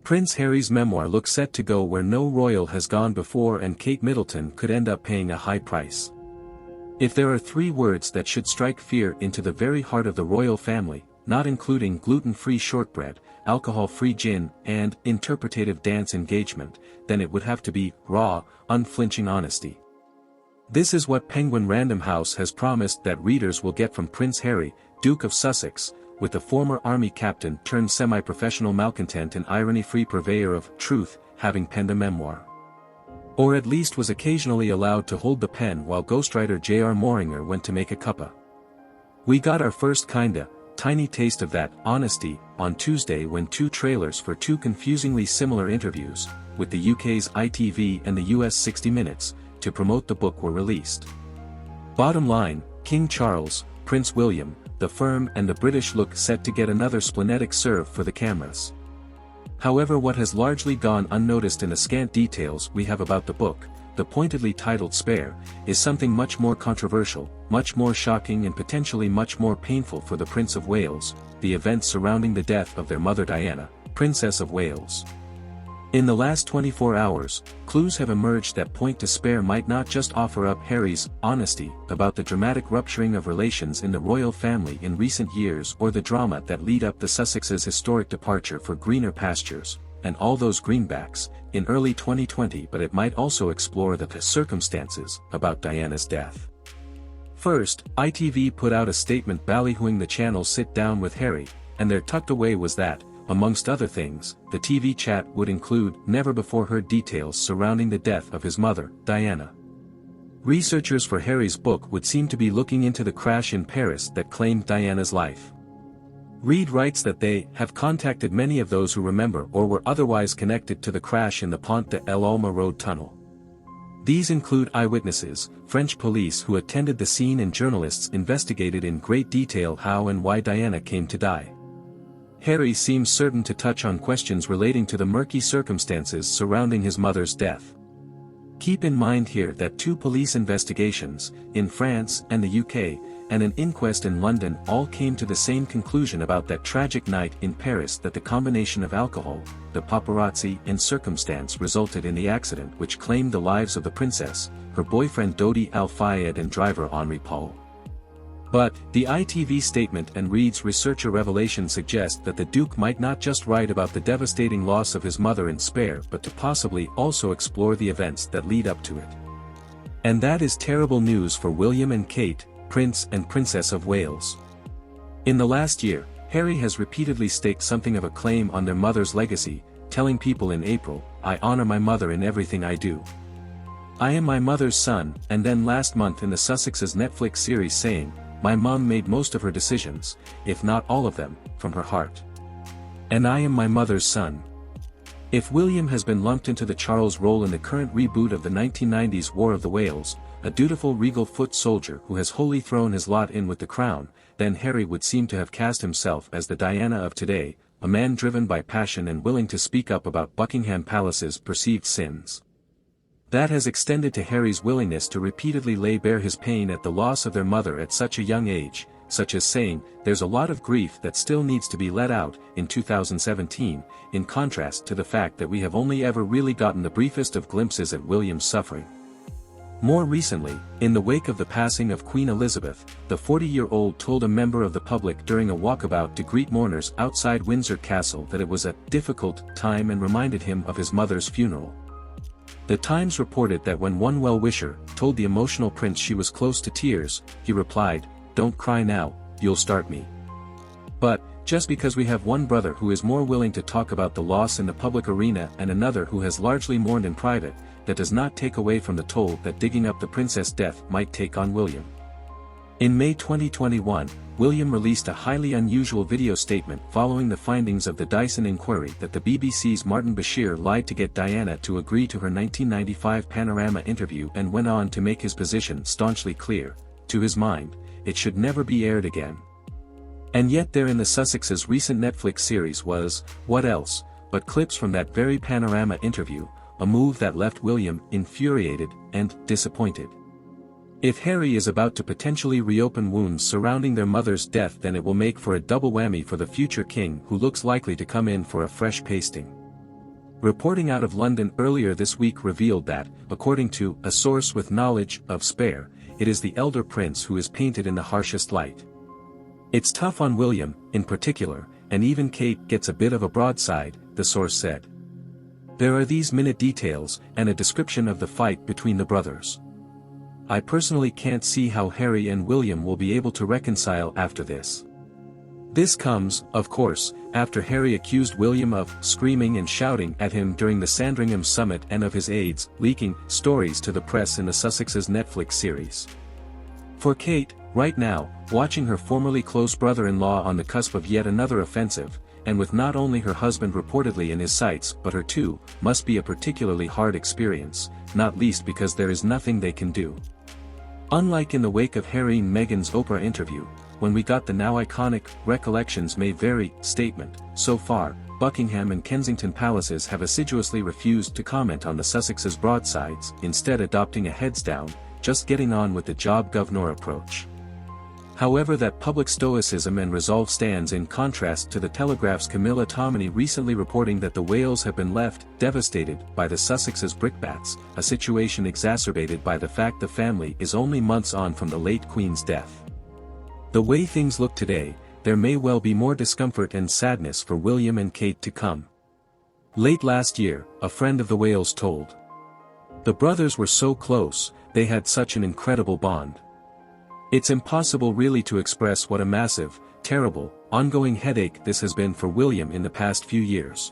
Prince Harry's memoir looks set to go where no royal has gone before, and Kate Middleton could end up paying a high price. If there are 3 words that should strike fear into the very heart of the royal family, not including gluten-free shortbread, alcohol-free gin, and interpretative dance engagement, then it would have to be raw, unflinching honesty. This is what Penguin Random House has promised that readers will get from Prince Harry, Duke of Sussex, with the former army captain turned semi-professional malcontent and irony-free purveyor of truth, having penned a memoir. Or at least was occasionally allowed to hold the pen while ghostwriter J.R. Moringer went to make a cuppa. We got our first tiny taste of that honesty on Tuesday when 2 trailers for 2 confusingly similar interviews, with the UK's ITV and the US 60 Minutes, to promote the book were released. Bottom line, King Charles, Prince William, the firm and the British look set to get another splenetic serve for the cameras. However, what has largely gone unnoticed in the scant details we have about the book, the pointedly titled Spare, is something much more controversial, much more shocking and potentially much more painful for the Prince of Wales, the events surrounding the death of their mother Diana, Princess of Wales. In the last 24 hours, clues have emerged that point to Spare might not just offer up Harry's honesty about the dramatic rupturing of relations in the royal family in recent years or the drama that lead up the Sussexes' historic departure for greener pastures, and all those greenbacks, in early 2020, but it might also explore the circumstances about Diana's death. First, ITV put out a statement ballyhooing the channel's sit down with Harry, and their tucked away was that, amongst other things, the TV chat would include never-before-heard details surrounding the death of his mother, Diana. Researchers for Harry's book would seem to be looking into the crash in Paris that claimed Diana's life. Reed writes that they have contacted many of those who remember or were otherwise connected to the crash in the Pont de l'Alma road tunnel. These include eyewitnesses, French police who attended the scene, and journalists investigated in great detail how and why Diana came to die. Harry seems certain to touch on questions relating to the murky circumstances surrounding his mother's death. Keep in mind here that 2 police investigations, in France and the UK, and an inquest in London all came to the same conclusion about that tragic night in Paris, that the combination of alcohol, the paparazzi and circumstance resulted in the accident which claimed the lives of the princess, her boyfriend Dodi Al-Fayed and driver Henri Paul. But, the ITV statement and Reed's researcher revelation suggest that the Duke might not just write about the devastating loss of his mother in Spare but to possibly also explore the events that lead up to it. And that is terrible news for William and Kate, Prince and Princess of Wales. In the last year, Harry has repeatedly staked something of a claim on their mother's legacy, telling people in April, "I honor my mother in everything I do. I am my mother's son," and then last month in the Sussexes' Netflix series saying, "My mom made most of her decisions, if not all of them, from her heart. And I am my mother's son." If William has been lumped into the Charles role in the current reboot of the 1990s War of the Wales, a dutiful regal foot soldier who has wholly thrown his lot in with the crown, then Harry would seem to have cast himself as the Diana of today, a man driven by passion and willing to speak up about Buckingham Palace's perceived sins. That has extended to Harry's willingness to repeatedly lay bare his pain at the loss of their mother at such a young age, such as saying, "There's a lot of grief that still needs to be let out," in 2017, in contrast to the fact that we have only ever really gotten the briefest of glimpses at William's suffering. More recently, in the wake of the passing of Queen Elizabeth, the 40-year-old told a member of the public during a walkabout to greet mourners outside Windsor Castle that it was a difficult time and reminded him of his mother's funeral. The Times reported that when one well-wisher told the emotional prince she was close to tears, he replied, "Don't cry now, you'll start me." But, just because we have one brother who is more willing to talk about the loss in the public arena and another who has largely mourned in private, that does not take away from the toll that digging up the princess' death might take on William. In May 2021, William released a highly unusual video statement following the findings of the Dyson inquiry that the BBC's Martin Bashir lied to get Diana to agree to her 1995 Panorama interview, and went on to make his position staunchly clear. To his mind, it should never be aired again. And yet there in the Sussexes' recent Netflix series was, what else, but clips from that very Panorama interview, a move that left William infuriated and disappointed. If Harry is about to potentially reopen wounds surrounding their mother's death, then it will make for a double whammy for the future king, who looks likely to come in for a fresh pasting. Reporting out of London earlier this week revealed that, according to a source with knowledge of Spare, it is the elder prince who is painted in the harshest light. It's tough on William, in particular, and even Kate gets a bit of a broadside, the source said. There are these minute details, and a description of the fight between the brothers. I personally can't see how Harry and William will be able to reconcile after this. This comes, of course, after Harry accused William of screaming and shouting at him during the Sandringham summit and of his aides leaking stories to the press in the Sussexes' Netflix series. For Kate, right now, watching her formerly close brother-in-law on the cusp of yet another offensive, and with not only her husband reportedly in his sights but her too, must be a particularly hard experience, not least because there is nothing they can do. Unlike in the wake of Harry and Meghan's Oprah interview, when we got the now iconic "recollections may vary" statement, so far, Buckingham and Kensington palaces have assiduously refused to comment on the Sussexes' broadsides, instead adopting a heads-down, just-getting-on with the job governor approach. However, that public stoicism and resolve stands in contrast to the Telegraph's Camilla Tominey recently reporting that the Wales have been left devastated by the Sussexes' brickbats, a situation exacerbated by the fact the family is only months on from the late Queen's death. The way things look today, there may well be more discomfort and sadness for William and Kate to come. Late last year, a friend of the Wales told. The brothers were so close, they had such an incredible bond. It's impossible really to express what a massive, terrible, ongoing headache this has been for William in the past few years.